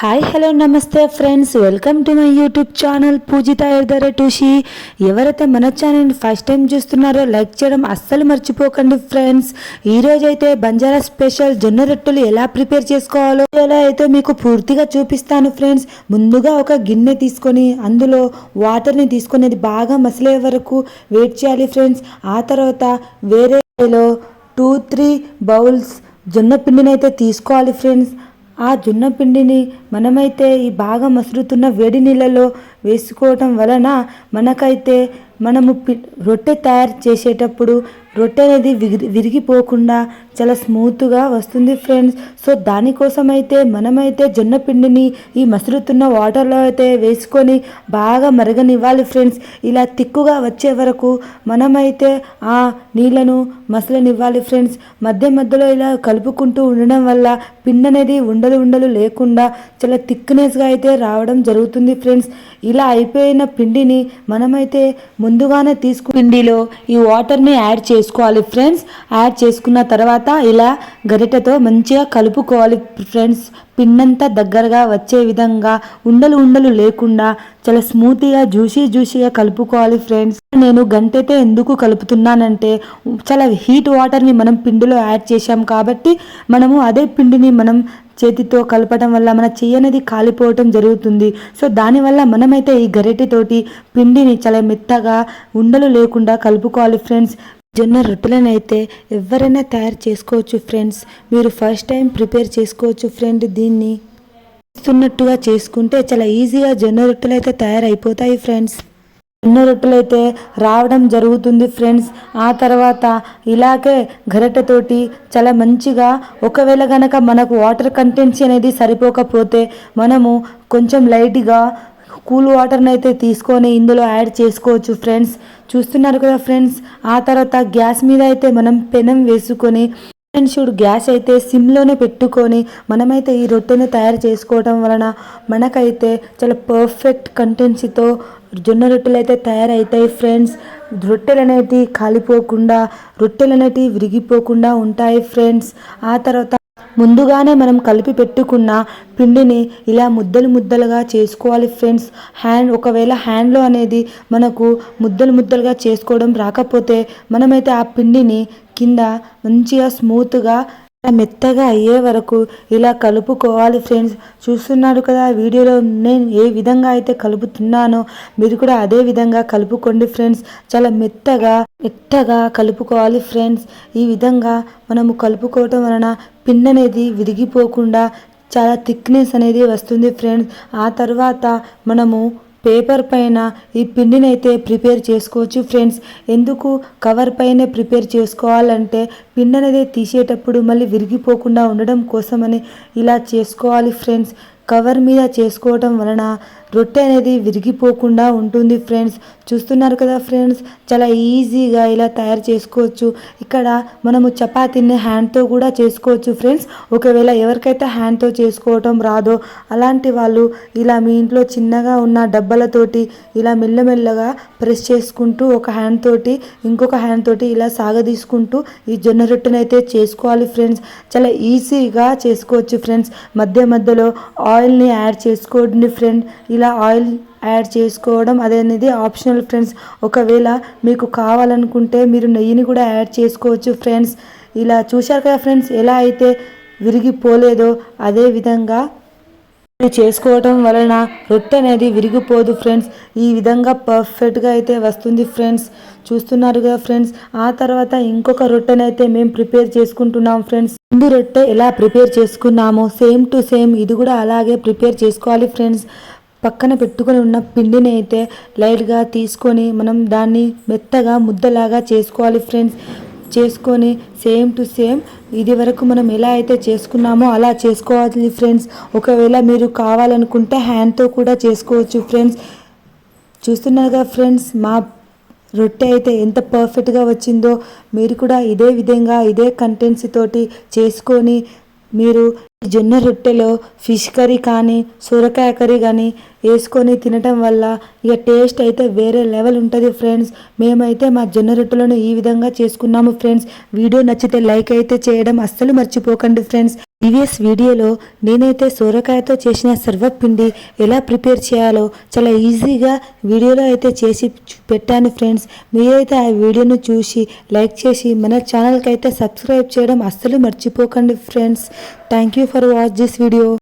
Hi hello namaste friends, welcome to my YouTube channel Poojitha ఎర్దరటూషి. ఎవరైతే మన ఛానల్ని ఫస్ట్ టైం చూస్తున్నారో లైక్ చేయడం అస్సలు మర్చిపోకండి ఫ్రెండ్స్. ఈరోజు అయితే బంజారా స్పెషల్ జొన్న రొట్టెలు ఎలా ప్రిపేర్ చేసుకోవాలో ఎలా అయితే మీకు పూర్తిగా చూపిస్తాను ఫ్రెండ్స్. ముందుగా ఒక గిన్నె తీసుకొని అందులో వాటర్ని తీసుకొని అది బాగా మసిలే వరకు వెయిట్ చేయాలి ఫ్రెండ్స్. ఆ తర్వాత వేరేలో 2-3 బౌల్స్ జొన్న పిండిని అయితే తీసుకోవాలి ఫ్రెండ్స్. ఆ జొన్న పిండిని మనమైతే ఈ బాగా మసులుతున్న వేడి నీళ్ళలో వేసుకోవటం వలన మనకైతే మనము రొట్టె తయారు చేసేటప్పుడు రొట్టె అనేది విరిగిపోకుండా చాలా స్మూత్గా వస్తుంది ఫ్రెండ్స్. సో దానికోసం అయితే మనమైతే జొన్న పిండిని ఈ మసులుతున్న వాటర్లో అయితే వేసుకొని బాగా మరగనివ్వాలి ఫ్రెండ్స్. ఇలా తిక్కుగా వచ్చే వరకు మనమైతే ఆ నీళ్ళను మసలనివ్వాలి ఫ్రెండ్స్. మధ్య మధ్యలో ఇలా కలుపుకుంటూ ఉండడం వల్ల పిండి అనేది ఉండలు లేకుండా చాలా థిక్నెస్గా అయితే రావడం జరుగుతుంది ఫ్రెండ్స్. ఇలా అయిపోయిన పిండిని మనమైతే ముందుగానే పిండిలో ఈ వాటర్ని యాడ్ చేసుకోవాలి ఫ్రెండ్స్. యాడ్ చేసుకున్న తర్వాత ఇలా గరిటెతో మంచిగా కలుపుకోవాలి ఫ్రెండ్స్. పిండంతా దగ్గరగా వచ్చే విధంగా ఉండలు లేకుండా చాలా స్మూత్గా జ్యూసీగా కలుపుకోవాలి ఫ్రెండ్స్. నేను గంటైతే ఎందుకు కలుపుతున్నానంటే చాలా హీట్ వాటర్ని మనం పిండిలో యాడ్ చేసాం కాబట్టి మనము అదే పిండిని మనం చేతితో కలపడం వల్ల మన చెయ్యి అనేది కాలిపోవటం జరుగుతుంది. సో దానివల్ల మనమైతే ఈ గరిటెతోటి పిండిని చాలా మెత్తగా ఉండలు లేకుండా కలుపుకోవాలి ఫ్రెండ్స్. జొన్న రొట్టెలను అయితే ఎవరైనా తయారు చేసుకోవచ్చు ఫ్రెండ్స్. మీరు ఫస్ట్ టైం ప్రిపేర్ చేసుకోవచ్చు ఫ్రెండ్. దీన్ని ఇస్తున్నట్టుగా చేసుకుంటే చాలా ఈజీగా జొన్న రొట్టెలు అయితే తయారైపోతాయి ఫ్రెండ్స్. జొన్న రొట్టెలు అయితే రావడం జరుగుతుంది ఫ్రెండ్స్. ఆ తర్వాత ఇలాగే గరిటెతోటి చాలా మంచిగా ఒకవేళ కనుక మనకు వాటర్ కంటెన్సీ అనేది సరిపోకపోతే మనము కొంచెం లైట్గా కూల్ వాటర్ని అయితే తీసుకొని ఇందులో యాడ్ చేసుకోవచ్చు ఫ్రెండ్స్. చూస్తున్నారు కదా ఫ్రెండ్స్. ఆ తర్వాత గ్యాస్ మీద అయితే మనం పెనం వేసుకొని చూడు గ్యాస్ అయితే సిమ్లోనే పెట్టుకొని మనమైతే ఈ రొట్టెను తయారు చేసుకోవడం వలన మనకైతే చాలా పర్ఫెక్ట్ కంటెన్సీతో జొన్న రొట్టెలు అయితే తయారవుతాయి ఫ్రెండ్స్. రొట్టెలు అనేటివి కాలిపోకుండా రొట్టెలు అనేటివి విరిగిపోకుండా ఉంటాయి ఫ్రెండ్స్. ఆ తర్వాత ముందుగానే మనం కలిపి పెట్టుకున్న పిండిని ఇలా ముద్దలుగా చేసుకోవాలి ఫ్రెండ్స్. ఒకవేళ హ్యాండ్లో అనేది మనకు ముద్దలుగా చేసుకోవడం రాకపోతే మనమైతే ఆ పిండిని కింద మంచిగా స్మూత్గా మెత్తగా అయ్యే వరకు ఇలా కలుపుకోవాలి ఫ్రెండ్స్. చూస్తున్నారు కదా వీడియోలో నేను ఏ విధంగా అయితే కలుపుతున్నానో మీరు కూడా అదే విధంగా కలుపుకోండి ఫ్రెండ్స్. చాలా మెత్తగా కలుపుకోవాలి ఫ్రెండ్స్. ఈ విధంగా మనము కలుపుకోవటం వలన పిండి అనేది విరిగిపోకుండా చాలా థిక్నెస్ అనేది వస్తుంది ఫ్రెండ్స్. ఆ తర్వాత మనము పేపర్ పైన ఈ పిండిని అయితే ప్రిపేర్ చేసుకోవచ్చు ఫ్రెండ్స్. ఎందుకు కవర్ పైనే ప్రిపేర్ చేసుకోవాలంటే పిండి అనేది తీసేటప్పుడు మళ్ళీ విరిగిపోకుండా ఉండడం కోసమని ఇలా చేసుకోవాలి ఫ్రెండ్స్. కవర్ మీద చేసుకోవటం వలన రొట్టె అనేది విరిగిపోకుండా ఉంటుంది ఫ్రెండ్స్. చూస్తున్నారు కదా ఫ్రెండ్స్. చాలా ఈజీగా ఇలా తయారు చేసుకోవచ్చు. ఇక్కడ మనము చపాతీని హ్యాండ్తో కూడా చేసుకోవచ్చు ఫ్రెండ్స్. ఒకవేళ ఎవరికైతే హ్యాండ్తో చేసుకోవటం రాదో అలాంటి వాళ్ళు ఇలా మీ ఇంట్లో చిన్నగా ఉన్న డబ్బాలతోటి ఇలా మెల్లమెల్లగా ప్రెస్ చేసుకుంటూ ఒక హ్యాండ్ తోటి ఇంకొక హ్యాండ్ తోటి ఇలా సాగదీసుకుంటూ ఈ జొన్న రొట్టెని అయితే చేసుకోవాలి ఫ్రెండ్స్. చాలా ఈజీగా చేసుకోవచ్చు ఫ్రెండ్స్. మధ్యలో ఆయిల్ని యాడ్ చేసుకోండి ఫ్రెండ్. ఇలా ఆయిల్ యాడ్ చేసుకోవడం అనేది ఆప్షనల్ ఫ్రెండ్స్. ఒకవేళ మీకు కావాలనుకుంటే మీరు నెయ్యిని కూడా యాడ్ చేసుకోవచ్చు ఫ్రెండ్స్. ఇలా చూశారు కదా ఫ్రెండ్స్ ఎలా అయితే విరిగిపోలేదో అదే విధంగా చేసుకోవటం వలన రొట్టె అనేది విరిగిపోదు ఫ్రెండ్స్. ఈ విధంగా పర్ఫెక్ట్గా అయితే వస్తుంది ఫ్రెండ్స్. చూస్తున్నారు కదా ఫ్రెండ్స్. ఆ తర్వాత ఇంకొక రొట్టెనైతే మేము ప్రిపేర్ చేసుకుంటున్నాం ఫ్రెండ్స్. ముందు రొట్టె ఎలా ప్రిపేర్ చేసుకున్నామో సేమ్ టు సేమ్ ఇది కూడా అలాగే ప్రిపేర్ చేసుకోవాలి ఫ్రెండ్స్. పక్కన పెట్టుకొని ఉన్న పిండిని అయితే లైట్గా తీసుకొని మనం దాన్ని మెత్తగా ముద్దలాగా చేసుకోవాలి ఫ్రెండ్స్. చేసుకొని సేమ్ టు సేమ్ ఇది వరకు మనం ఎలా అయితే చేసుకున్నామో అలా చేసుకోవాలి ఫ్రెండ్స్. ఒకవేళ మీరు కావాలనుకుంటే హ్యాండ్తో కూడా చేసుకోవచ్చు ఫ్రెండ్స్. చూస్తున్నారు కదా ఫ్రెండ్స్ మా రొట్టె అయితే ఎంత పర్ఫెక్ట్గా వచ్చిందో. మీరు కూడా ఇదే విధంగా ఇదే కంటెన్సీ తోటి చేసుకొని మీరు జొన్న రొట్టెలో ఫిష్ కర్రీ కానీ సొరకాయ కర్రీ కానీ వేసుకొని తినటం వల్ల ఇక టేస్ట్ అయితే వేరే లెవెల్ ఉంటుంది ఫ్రెండ్స్. మేమైతే మా జొన్న రొట్టెలను ఈ విధంగా చేసుకున్నాము ఫ్రెండ్స్. వీడియో నచ్చితే లైక్ అయితే చేయడం అస్సలు మర్చిపోకండి ఫ్రెండ్స్. ప్రీవియస్ వీడియోలో నేనైతే సోరకాయతో చేసిన సర్వపిండి ఎలా ప్రిపేర్ చేయాలో చాలా ఈజీగా వీడియోలో అయితే చేసి పెట్టాను ఫ్రెండ్స్. మీరైతే ఆ వీడియోను చూసి లైక్ చేసి మన ఛానల్కి అయితే సబ్స్క్రైబ్ చేయడం అస్సలు మర్చిపోకండి friends. Thank you for watch this video.